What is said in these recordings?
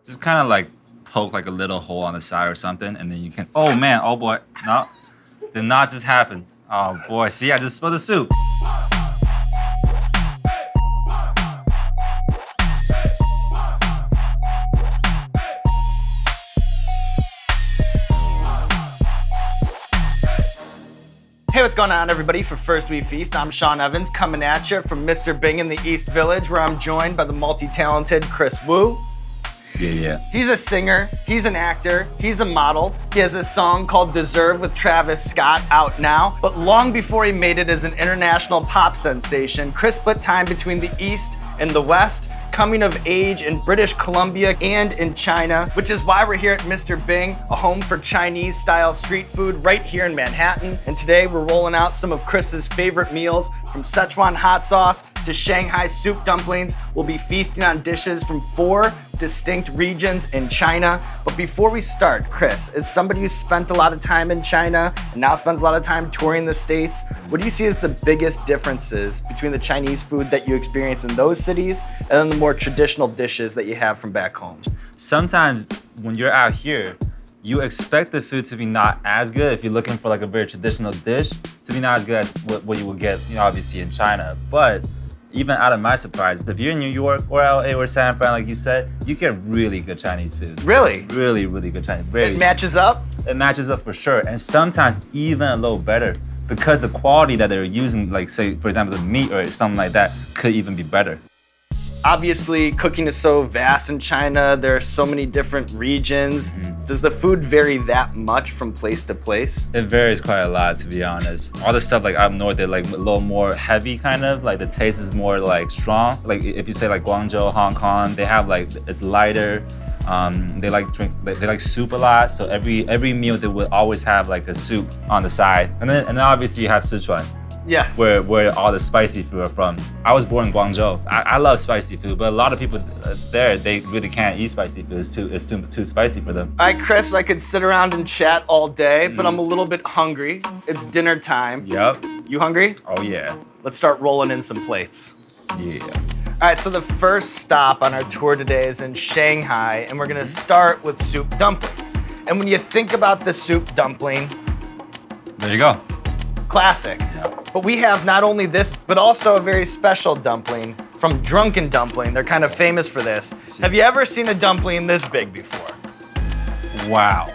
Just kind of like poke like a little hole on the side or something, and then you can, oh man, oh boy, no, did not just happen. Oh boy, see, I just spilled the soup. Hey, what's going on, everybody? For First We Feast, I'm Sean Evans, coming at you from Mr. Bing in the East Village, where I'm joined by the multi-talented Kris Wu. Yeah. He's a singer, he's an actor, he's a model. He has a song called Deserve with Travis Scott out now. But long before he made it as an international pop sensation, Kris split time between the East and the West, coming of age in British Columbia and in China, which is why we're here at Mr. Bing, a home for Chinese-style street food right here in Manhattan. And today we're rolling out some of Kris's favorite meals, from Sichuan hot sauce to Shanghai soup dumplings. We'll be feasting on dishes from 4 distinct regions in China. But before we start, Kris, as somebody who spent a lot of time in China and now spends a lot of time touring the States, what do you see as the biggest differences between the Chinese food that you experience in those cities and then the more traditional dishes that you have from back home? Sometimes when you're out here, you expect the food to be not as good if you're looking for like a very traditional dish, to be not as good as what you would get, obviously in China. But even out of my surprise, if you're in New York or LA or San Fran, like you said, you get really good Chinese food. Really? Really, really good Chinese. It matches up? It matches up for sure. And sometimes even a little better, because the quality that they're using, like say, for example, the meat or something like that, could even be better. Obviously, cooking is so vast in China. There are so many different regions. Does the food vary that much from place to place? It varies quite a lot, to be honest. All the stuff like up north, they're like a little more heavy, kind of. Like the taste is more like strong. Like if you say like Guangzhou, Hong Kong, they have like, it's lighter. They like soup a lot. So every meal they will always have like a soup on the side. And then obviously you have Sichuan. Yes. Where all the spicy food are from. I was born in Guangzhou. I love spicy food, but a lot of people there, they really can't eat spicy food. It's too spicy for them. All right, Kris, I could sit around and chat all day, but I'm a little bit hungry. It's dinner time. Yep. You hungry? Oh yeah. Let's start rolling in some plates. Yeah. All right, so the first stop on our tour today is in Shanghai, and we're gonna start with soup dumplings. And when you think about the soup dumpling, There you go. Classic. Yep. But we have not only this, but also a very special dumpling from Drunken Dumpling. They're kind of famous for this. Have you ever seen a dumpling this big before? Wow.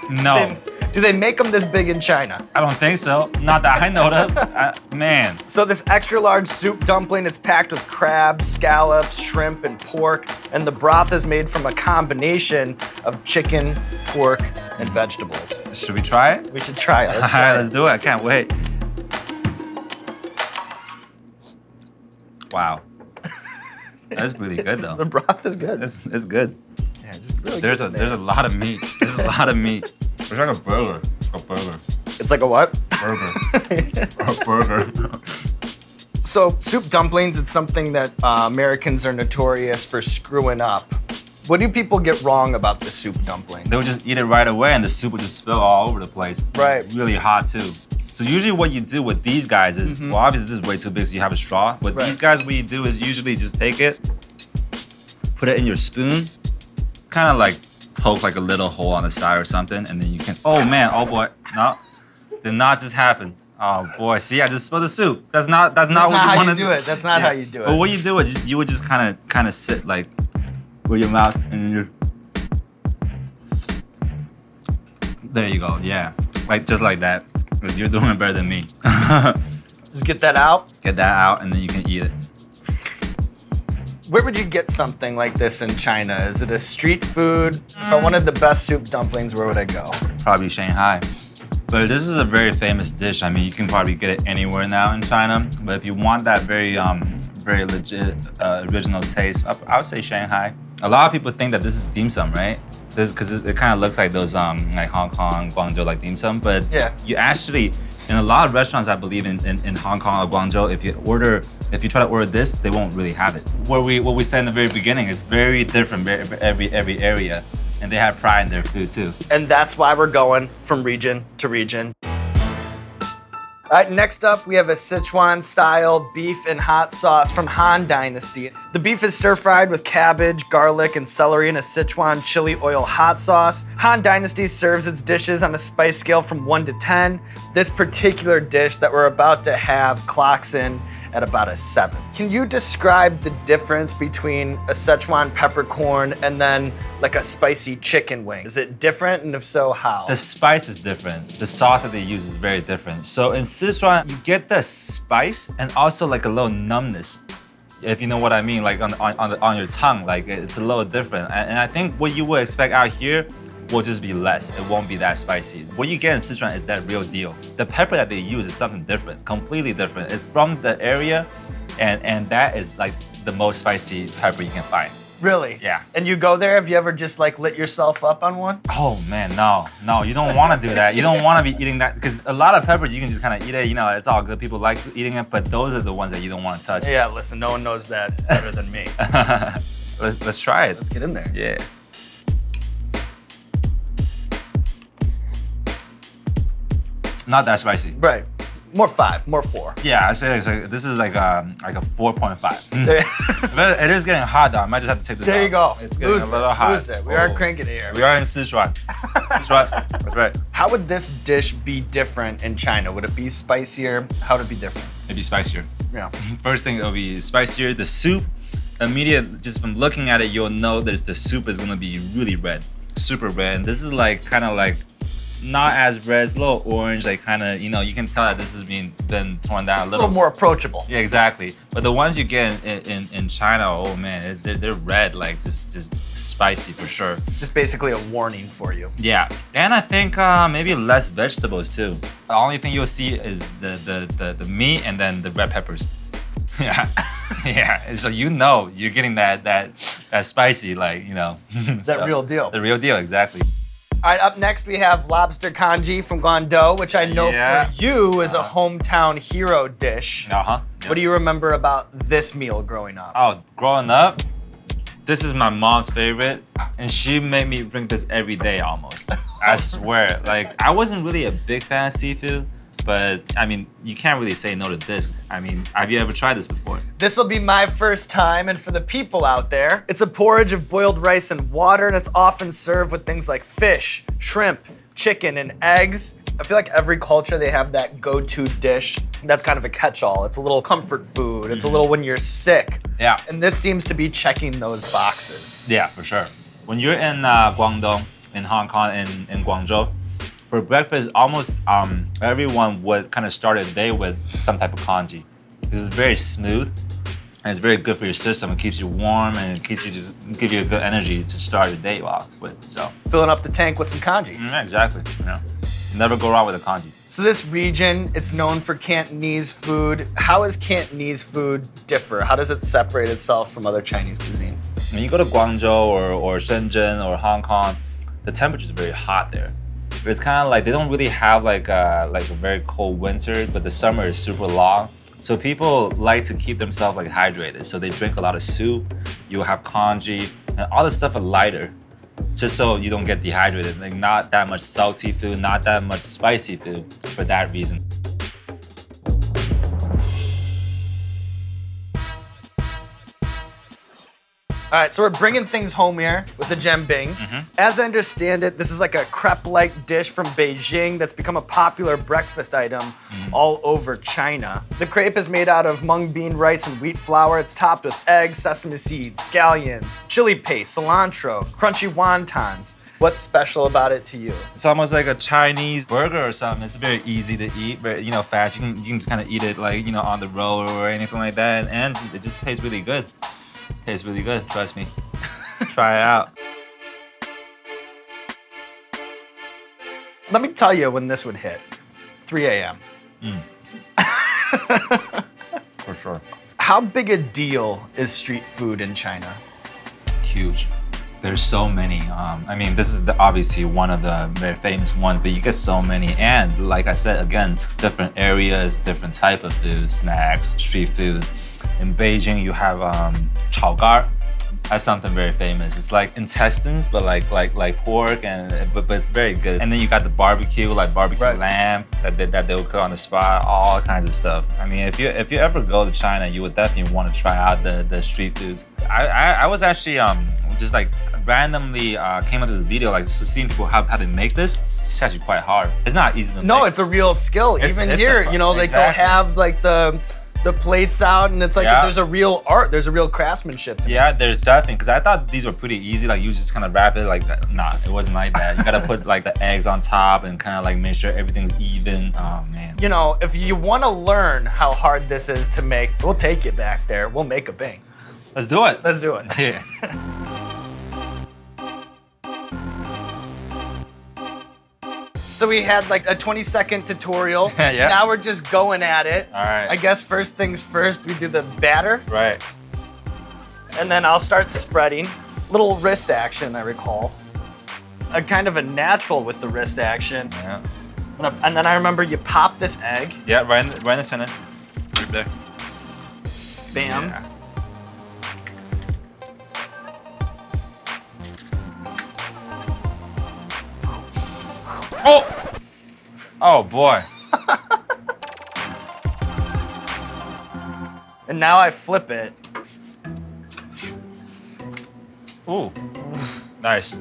No. Do they make them this big in China? I don't think so. Not that I know of. Man. So this extra large soup dumpling, it's packed with crab, scallops, shrimp, and pork. And the broth is made from a combination of chicken, pork, and vegetables. Should we try it? We should try it. All right, let's do it. I can't wait. Wow. That's really good though. The broth is good. It's good. Yeah, just really there's a lot of meat. There's a lot of meat. It's like a burger. A burger. It's like a what? Burger. A burger. So soup dumplings, it's something that Americans are notorious for screwing up. What do people get wrong about the soup dumpling? They would just eat it right away and the soup would just spill all over the place. Right. Really hot too. So usually what you do with these guys is, well obviously this is way too big so you have a straw. But these guys, what you do is usually just take it, put it in your spoon, kind of like poke like a little hole on the side or something, and then you can, oh man, oh boy, no, did not just happen. Oh boy, see, I just spilled the soup. That's not what you want to do. That's not how you do it. But what you do is you would just kind of sit like with your mouth and your, there you go, yeah, like just like that. You're doing it better than me. Just get that out? Get that out and then you can eat it. Where would you get something like this in China? Is it a street food? If I wanted the best soup dumplings, where would I go? Probably Shanghai. But this is a very famous dish. I mean, you can probably get it anywhere now in China. But if you want that very legit, original taste, I would say Shanghai. A lot of people think that this is dim sum, right? Because it kind of looks like those like Hong Kong, Guangzhou, like dim sum. But you actually, in a lot of restaurants, I believe in Hong Kong or Guangzhou, if you try to order this, they won't really have it. What we said in the very beginning is very different every area, and they have pride in their food too. And that's why we're going from region to region. All right, next up, we have a Sichuan-style beef and hot sauce from Han Dynasty. The beef is stir-fried with cabbage, garlic, and celery in a Sichuan chili oil hot sauce. Han Dynasty serves its dishes on a spice scale from 1 to 10. This particular dish that we're about to have clocks in at about a 7. Can you describe the difference between a Sichuan peppercorn and then like a spicy chicken wing? Is it different, and if so, how? The spice is different. The sauce that they use is very different. So in Sichuan, you get the spice and also like a little numbness, if you know what I mean, like on your tongue, like it's a little different. And I think what you would expect out here will just be less. It won't be that spicy. What you get in Sichuan is that real deal. The pepper that they use is something different, completely different. It's from the area, and that is like the most spicy pepper you can find. Really? Yeah. And you go there, have you ever just like lit yourself up on one? Oh man, no, you don't want to do that. You don't want to be eating that, because a lot of peppers you can just kind of eat it, you know, it's all good. People like eating it, but those are the ones that you don't want to touch. Yeah, listen, no one knows that better than me. Let's try it. Let's get in there. Yeah. Not that spicy. Right. More 5, more 4. Yeah, I say this is like a 4.5. But it is getting hot though. I might just have to take this There out. you go. It's getting a little hot. Lose it. We are cranking it here. We are in Sichuan. Sichuan. That's right. How would this dish be different in China? Would it be spicier? How would it be different? It'd be spicier. Yeah. First thing, it'll be spicier. The soup, immediate, just from looking at it, you'll know that the soup is gonna be really red, super red. And this is like kind of like not as red, it's a little orange, like kind of, you know, you can tell that this has been torn down a little more approachable. Yeah, exactly. But the ones you get in China, oh man, they're red, like just spicy for sure. Just basically a warning for you. Yeah, and I think maybe less vegetables too. The only thing you'll see is the meat and then the red peppers. Yeah, yeah. And so you know you're getting that spicy, like, you know. That real deal. The real deal, exactly. All right, up next we have lobster congee from Guangzhou, which I know for you is a hometown hero dish. Yep. What do you remember about this meal growing up? Oh, growing up, this is my mom's favorite, and she made me drink this every day almost. I swear. Like, I wasn't really a big fan of seafood, but I mean, you can't really say no to this. I mean, have you ever tried this before? This will be my first time, and for the people out there, it's a porridge of boiled rice and water, and it's often served with things like fish, shrimp, chicken, and eggs. I feel like every culture, they have that go-to dish that's kind of a catch-all. It's a little comfort food. It's a little when you're sick. Yeah. And this seems to be checking those boxes. Yeah, for sure. When you're in Guangdong, in Hong Kong, in Guangzhou, for breakfast, almost everyone would kind of start a day with some type of congee. This is very smooth, and it's very good for your system. It keeps you warm, and it keeps you give you a good energy to start your day off with. So filling up the tank with some congee. Yeah, exactly. You know, never go wrong with a congee. So this region, it's known for Cantonese food. How does Cantonese food differ? How does it separate itself from other Chinese cuisine? When you go to Guangzhou or Shenzhen or Hong Kong, the temperature is very hot there. It's kind of like they don't really have like a very cold winter, but the summer is super long. So people like to keep themselves like hydrated. So they drink a lot of soup, you'll have congee, and all the stuff are lighter, just so you don't get dehydrated. Like not that much salty food, not that much spicy food for that reason. All right, so we're bringing things home here with the jianbing. As I understand it, this is like a crepe-like dish from Beijing that's become a popular breakfast item all over China. The crepe is made out of mung bean, rice, and wheat flour. It's topped with eggs, sesame seeds, scallions, chili paste, cilantro, crunchy wontons. What's special about it to you? It's almost like a Chinese burger or something. It's very easy to eat, very, you know, fast. You can just kind of eat it like, you know, on the road or anything like that, and it just tastes really good. Tastes really good, trust me. Try it out. Let me tell you when this would hit. 3 a.m. For sure. How big a deal is street food in China? Huge. There's so many. I mean, this is obviously one of the very famous ones, but you get so many. And like I said, again, different areas, different type of food, snacks, street food. In Beijing, you have chaogar. That's something very famous. It's like intestines, but like pork, and but it's very good. And then you got the barbecue, like barbecue lamb that they will cook on the spot, all kinds of stuff. I mean, if you ever go to China, you would definitely want to try out the street foods. I was actually just like randomly came into this video, like seeing people how to make this. It's actually quite hard. It's not easy to make. No, it's a real skill. Even here, you know, like they'll have like the plates out, and it's like there's a real art, there's a real craftsmanship to it. There's definitely, because I thought these were pretty easy, like you just kind of wrap it like that. Nah, it wasn't like that. You gotta put like the eggs on top and kind of like make sure everything's even. Oh man. You know, if you want to learn how hard this is to make, we'll take you back there. We'll make a bing. Let's do it. Let's do it. Yeah. So we had like a 20-second tutorial. Yeah. Now we're just going at it. All right. I guess first things first, we do the batter. Right. And then I'll start spreading. Little wrist action, I recall. A kind of a natural with the wrist action. Yeah. And then I remember you pop this egg. Yeah, right in the center. Right there. Bam. Yeah. Oh! Oh boy. And now I flip it. Ooh. Nice.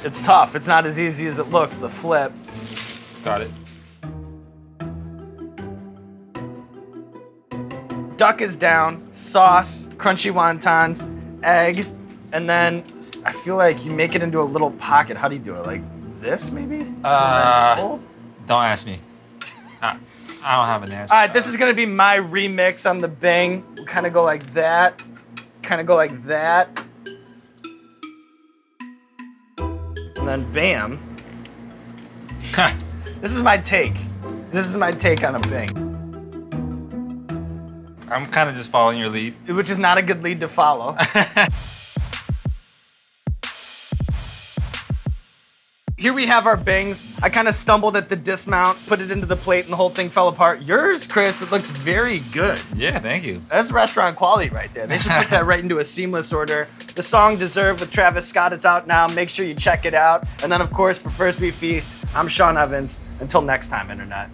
It's tough. It's not as easy as it looks, the flip. Got it. Duck is down, sauce, crunchy wontons, egg, and then I feel like you make it into a little pocket. How do you do it? Like this, maybe? Don't ask me. I don't have an answer. All right, this is gonna be my remix on the bing. We'll kind of go like that, kind of go like that, and then bam. This is my take. This is my take on a bing. I'm kind of just following your lead. Which is not a good lead to follow. Here we have our bings. I kind of stumbled at the dismount, put it into the plate, and the whole thing fell apart. Yours, Kris, it looks very good. Yeah, thank you. That's restaurant quality right there. They should put that right into a seamless order. The song Deserve with Travis Scott, it's out now. Make sure you check it out. And then, of course, for First We Feast, I'm Sean Evans. Until next time, Internet.